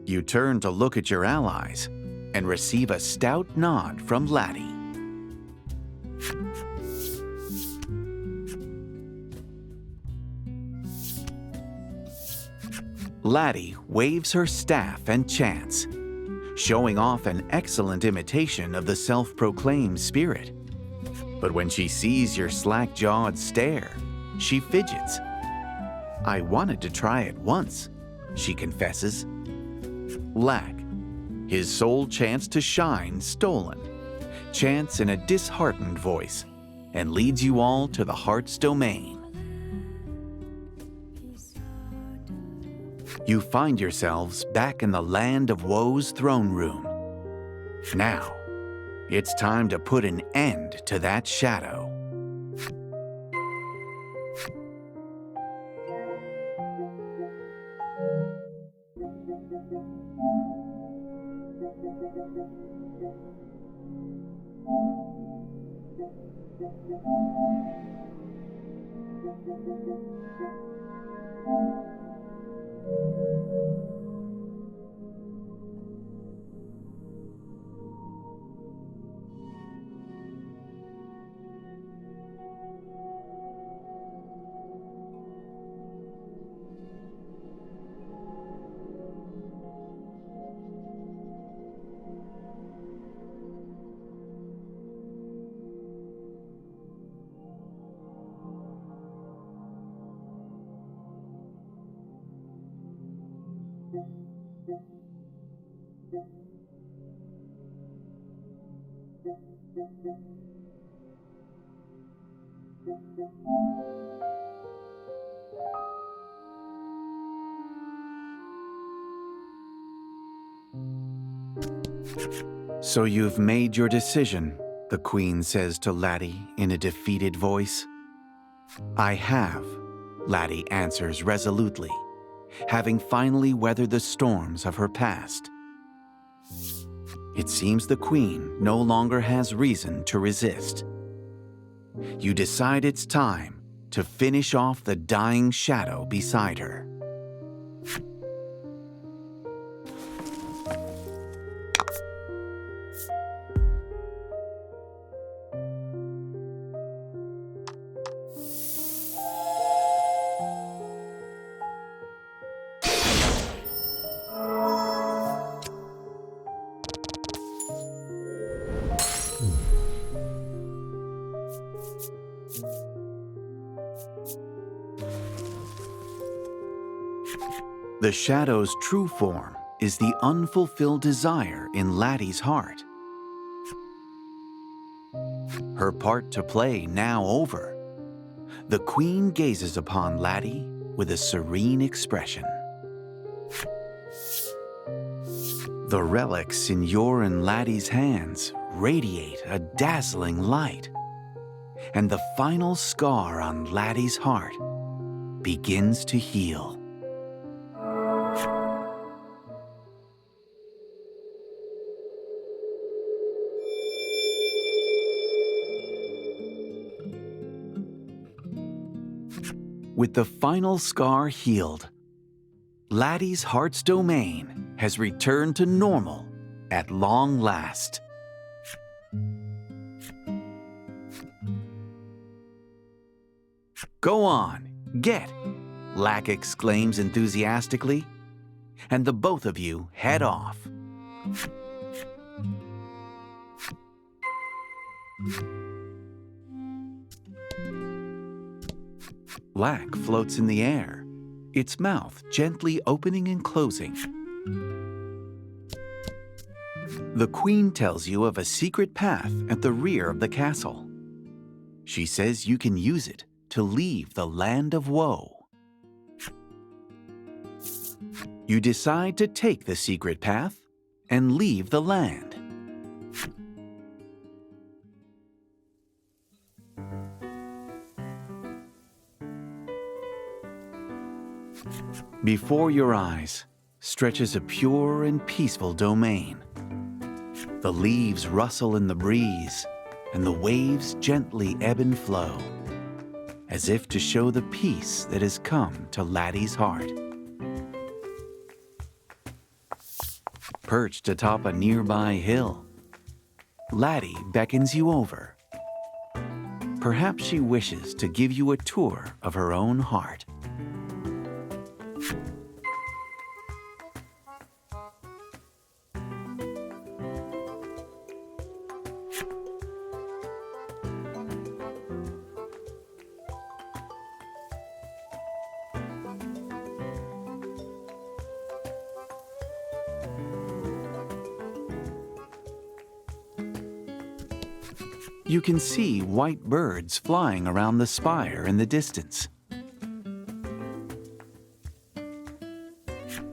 You turn to look at your allies and receive a stout nod from Laddie. Laddie waves her staff and chants, showing off an excellent imitation of the self-proclaimed spirit. But when she sees your slack-jawed stare, she fidgets. "I wanted to try it once," she confesses. Lack, his sole chance to shine, stolen, chants in a disheartened voice and leads you all to the heart's domain. You find yourselves back in the land of woe's throne room. Now, it's time to put an end to that shadow. "So you've made your decision," the Queen says to Laddie in a defeated voice. "I have," Laddie answers resolutely, having finally weathered the storms of her past. It seems the Queen no longer has reason to resist. You decide it's time to finish off the dying shadow beside her. The shadow's true form is the unfulfilled desire in Laddie's heart. Her part to play now over, the Queen gazes upon Laddie with a serene expression. The relics in your and Laddie's hands radiate a dazzling light, and the final scar on Laddie's heart begins to heal. With the final scar healed, Laddie's heart's domain has returned to normal at long last. "Go on, get," Lack exclaims enthusiastically, and the both of you head off. Lack floats in the air, its mouth gently opening and closing. The Queen tells you of a secret path at the rear of the castle. She says you can use it to leave the land of woe. You decide to take the secret path and leave the land. Before your eyes stretches a pure and peaceful domain. The leaves rustle in the breeze, and the waves gently ebb and flow, as if to show the peace that has come to Laddie's heart. perched atop a nearby hill. Laddie beckons you over. Perhaps she wishes to give you a tour of her own heart. You can see white birds flying around the spire in the distance.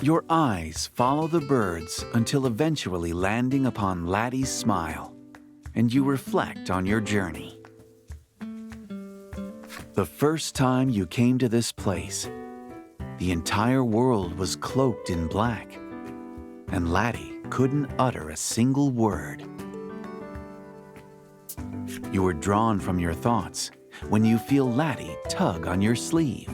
Your eyes follow the birds until eventually landing upon Laddie's smile, and you reflect on your journey. The first time you came to this place, the entire world was cloaked in black, and Laddie couldn't utter a single word. You were drawn from your thoughts when you feel Laddie tug on your sleeve.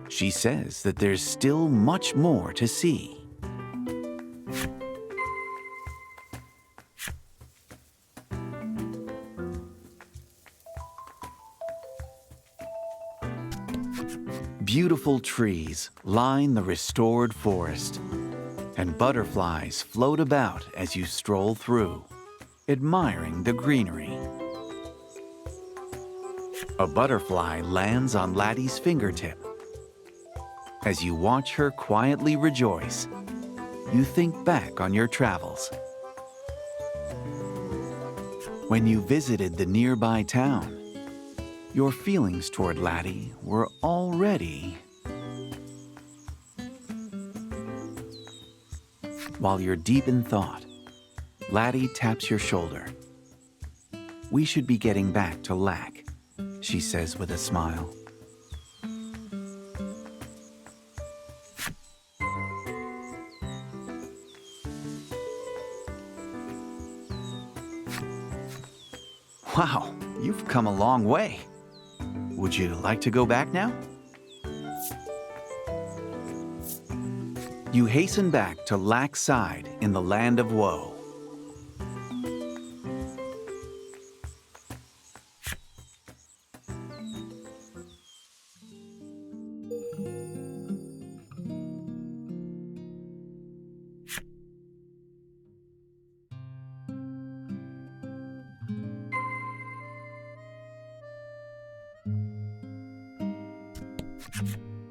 She says that there's still much more to see. Beautiful trees line the restored forest, and butterflies float about as you stroll through, admiring the greenery. A butterfly lands on Laddie's fingertip. As you watch her quietly rejoice, you think back on your travels. When you visited the nearby town, your feelings toward Laddie were already... While you're deep in thought, Laddie taps your shoulder. "We should be getting back to Lac," she says with a smile. Wow, you've come a long way. Would you like to go back now? You hasten back to Lac's side in the land of woe.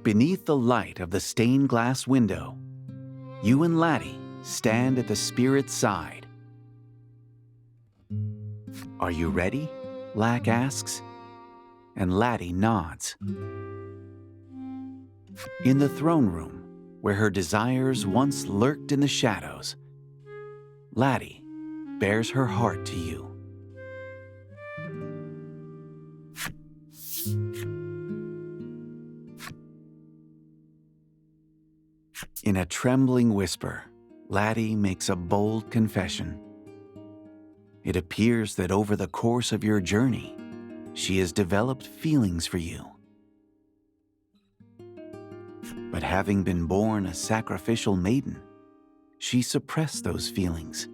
Beneath the light of the stained glass window, you and Laddie stand at the spirit's side. "Are you ready?" Lac asks, and Laddie nods. In the throne room, where her desires once lurked in the shadows, Laddie bares her heart to you. In a trembling whisper, Laddie makes a bold confession. It appears that over the course of your journey, she has developed feelings for you. But having been born a sacrificial maiden, she suppressed those feelings,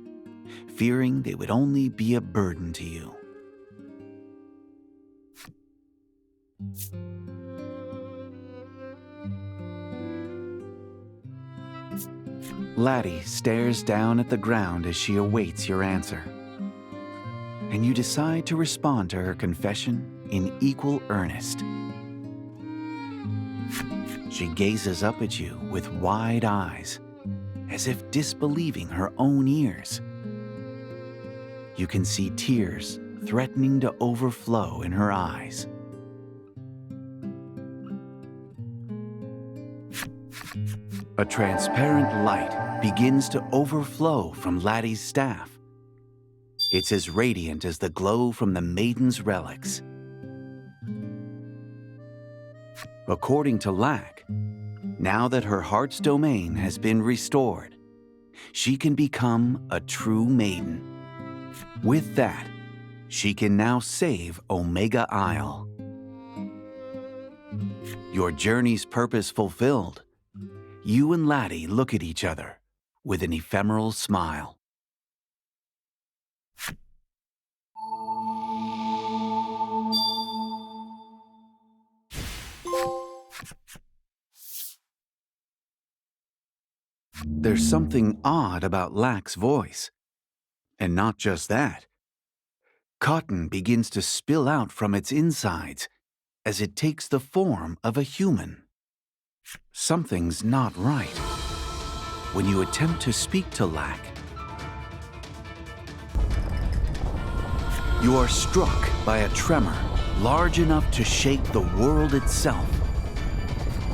fearing they would only be a burden to you. Laddie stares down at the ground as she awaits your answer, and you decide to respond to her confession in equal earnest. She gazes up at you with wide eyes, as if disbelieving her own ears. You can see tears threatening to overflow in her eyes. A transparent light begins to overflow from Laddie's staff. It's as radiant as the glow from the maiden's relics. According to Lac, now that her heart's domain has been restored, she can become a true maiden. With that, she can now save Omega Isle. Your journey's purpose fulfilled, you and Laddie look at each other, with an ephemeral smile. There's something odd about Lack's voice. And not just that. Cotton begins to spill out from its insides as it takes the form of a human. Something's not right. When you attempt to speak to Lack, you are struck by a tremor large enough to shake the world itself.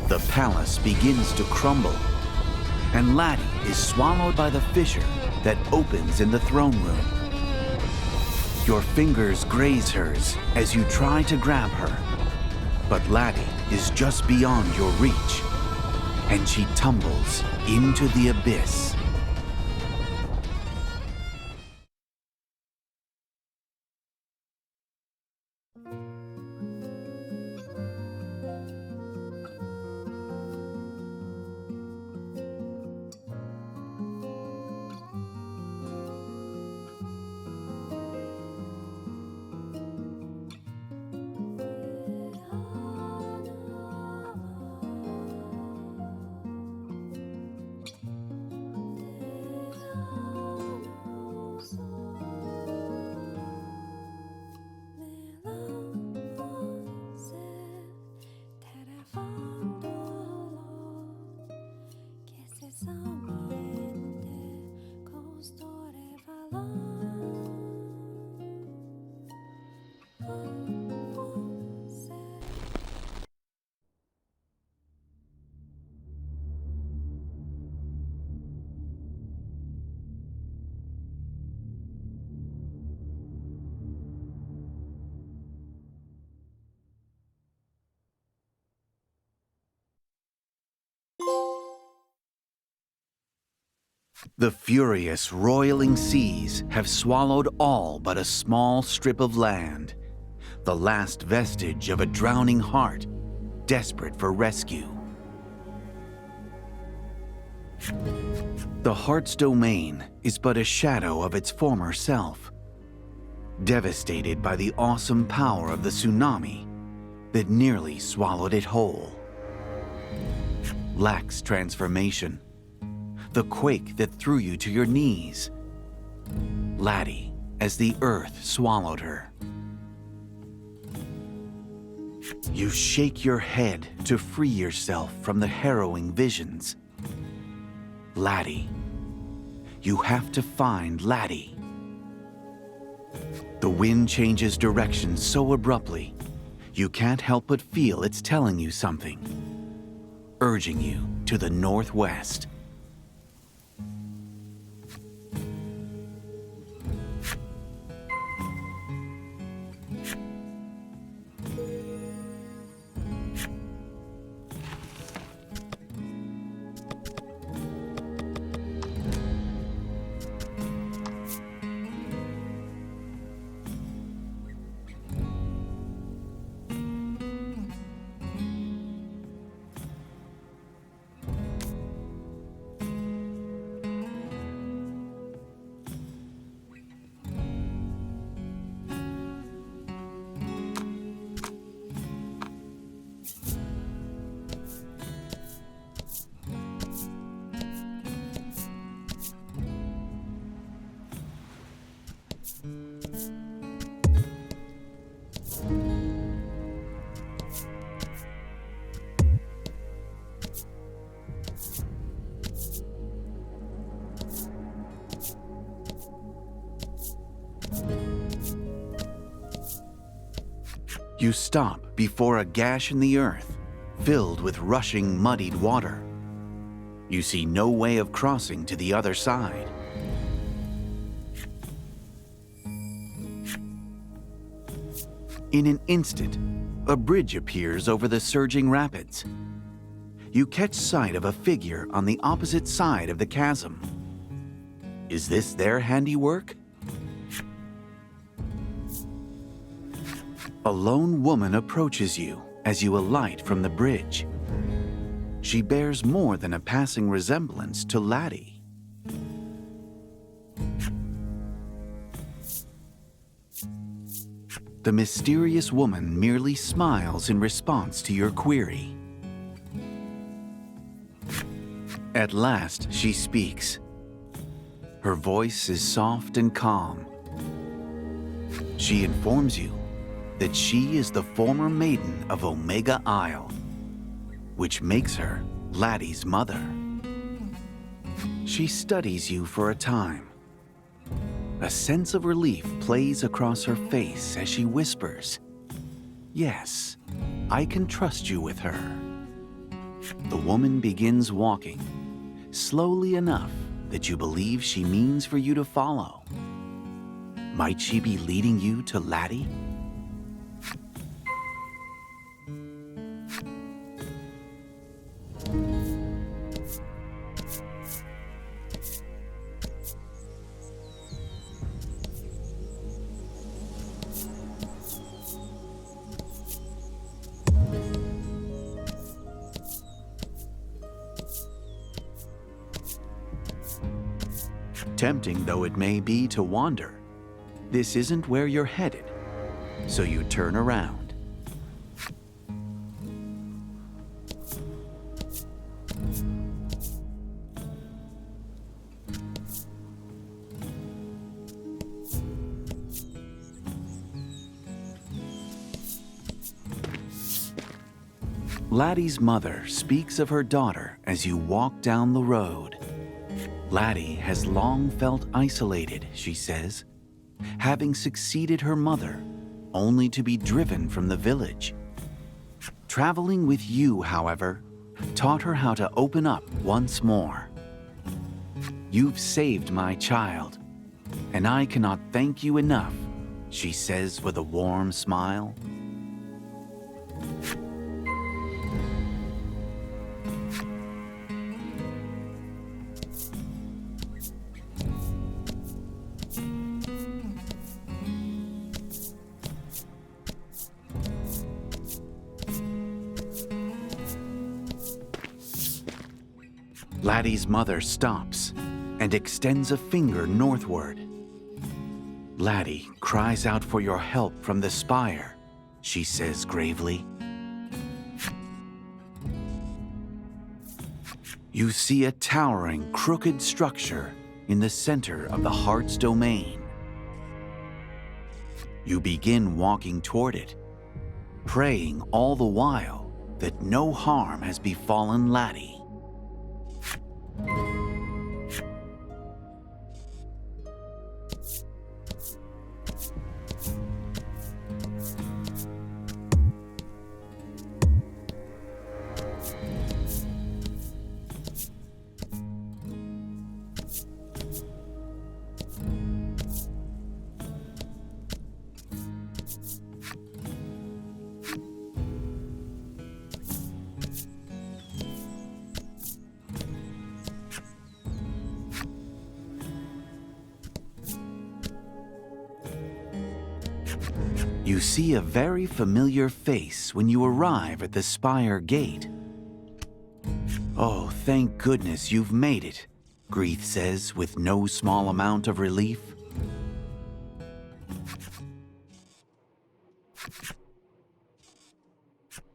The palace begins to crumble, and Laddie is swallowed by the fissure that opens in the throne room. Your fingers graze hers as you try to grab her, but Laddie is just beyond your reach, and she tumbles into the abyss. The furious, roiling seas have swallowed all but a small strip of land, the last vestige of a drowning heart, desperate for rescue. The heart's domain is but a shadow of its former self, devastated by the awesome power of the tsunami that nearly swallowed it whole. Lack's transformation, the quake that threw you to your knees. Laddie, as the earth swallowed her. You shake your head to free yourself from the harrowing visions. Laddie. You have to find Laddie. The wind changes direction so abruptly, you can't help but feel it's telling you something, urging you to the northwest. You stop before a gash in the earth, filled with rushing, muddied water. You see no way of crossing to the other side. In an instant, a bridge appears over the surging rapids. You catch sight of a figure on the opposite side of the chasm. Is this their handiwork? A lone woman approaches you as you alight from the bridge. She bears more than a passing resemblance to Laddie. the mysterious woman merely smiles in response to your query. At last, she speaks. Her voice is soft and calm. She informs you that she is the former maiden of Omega Isle, which makes her Laddie's mother. She studies you for a time. A sense of relief plays across her face as she whispers, "Yes, I can trust you with her." The woman begins walking, slowly enough that you believe she means for you to follow. Might she be leading you to Laddie? Tempting though it may be to wander, this isn't where you're headed, so you turn around. Laddie's mother speaks of her daughter as you walk down the road. Laddie has long felt isolated, she says, having succeeded her mother, only to be driven from the village. Traveling with you, however, taught her how to open up once more. "You've saved my child, and I cannot thank you enough," she says with a warm smile. Laddie's mother stops and extends a finger northward. "Laddie cries out for your help from the spire," she says gravely. You see a towering, crooked structure in the center of the heart's domain. You begin walking toward it, praying all the while that no harm has befallen Laddie. You see a very familiar face when you arrive at the spire gate. "Oh, thank goodness you've made it," Grieth says with no small amount of relief.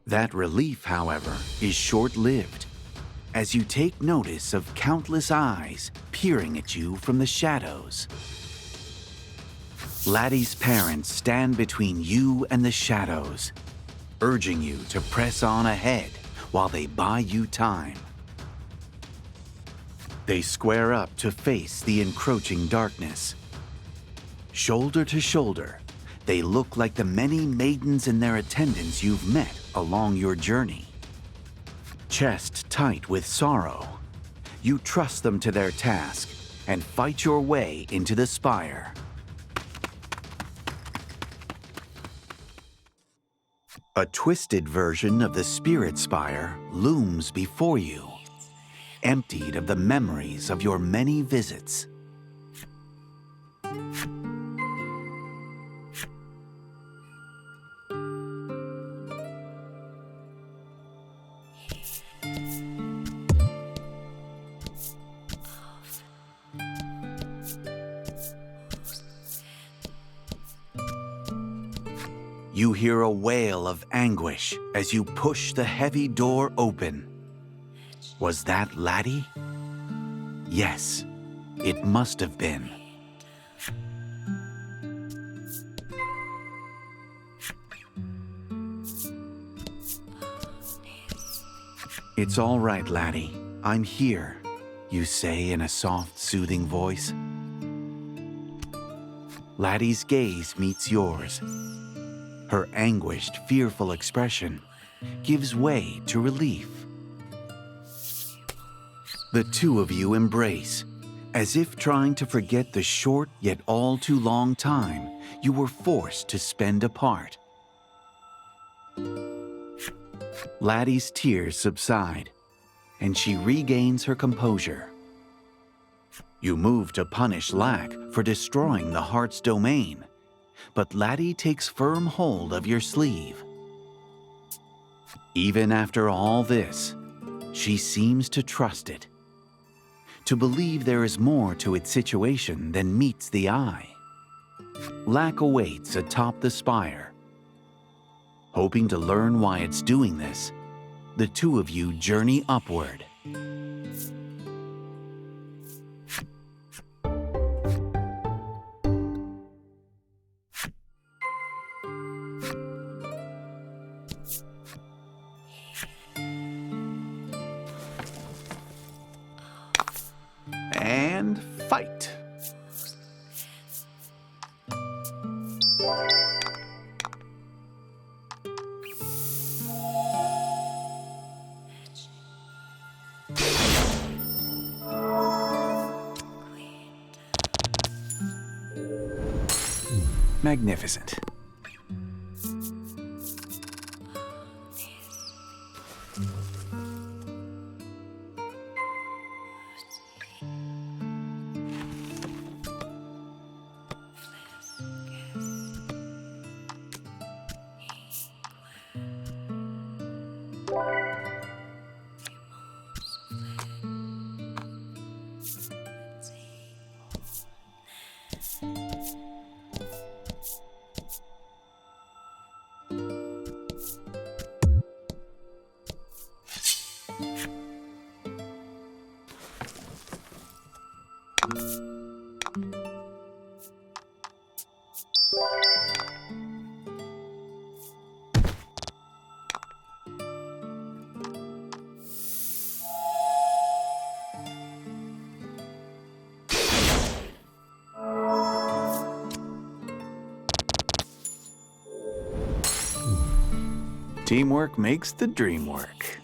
That relief, however, is short-lived, as you take notice of countless eyes peering at you from the shadows. Laddie's parents stand between you and the shadows, urging you to press on ahead while they buy you time. They square up to face the encroaching darkness. Shoulder to shoulder, they look like the many maidens in their attendants you've met along your journey. Chest tight with sorrow, you trust them to their task and fight your way into the spire. A twisted version of the Spirit Spire looms before you, emptied of the memories of your many visits. You hear a wail of anguish as you push the heavy door open. Was that Laddie? Yes, it must have been. It's all right, Laddie. I'm here, you say in a soft, soothing voice. Laddie's gaze meets yours. Her anguished, fearful expression gives way to relief. The two of you embrace, as if trying to forget the short yet all too long time you were forced to spend apart. Laddie's tears subside, and she regains her composure. You move to punish Lack for destroying the heart's domain, but Laddie takes firm hold of your sleeve. Even after all this, she seems to trust it, to believe there is more to its situation than meets the eye. Lack awaits atop the spire. Hoping to learn why it's doing this, the two of you journey upward. And fight. Magnificent. Teamwork makes the dream work.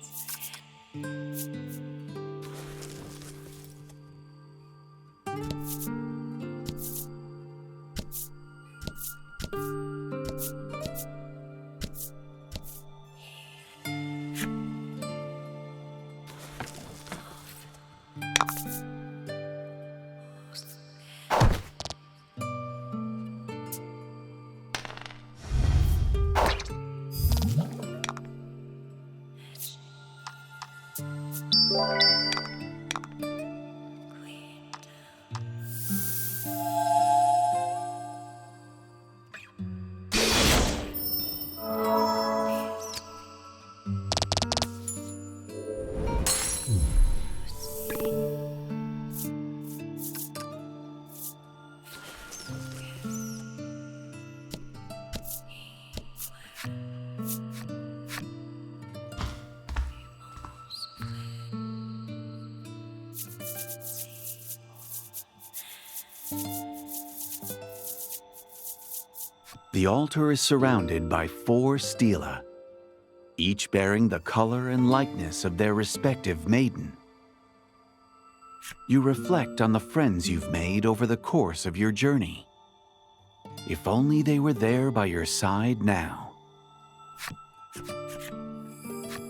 The altar is surrounded by 4 stela, each bearing the color and likeness of their respective maiden. You reflect on the friends you've made over the course of your journey. If only they were there by your side now.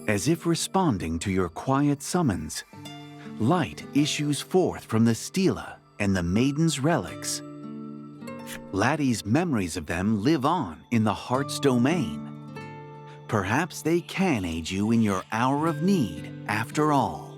As if responding to your quiet summons, light issues forth from the stela and the maiden's relics. Laddie's memories of them live on in the heart's domain. Perhaps they can aid you in your hour of need after all.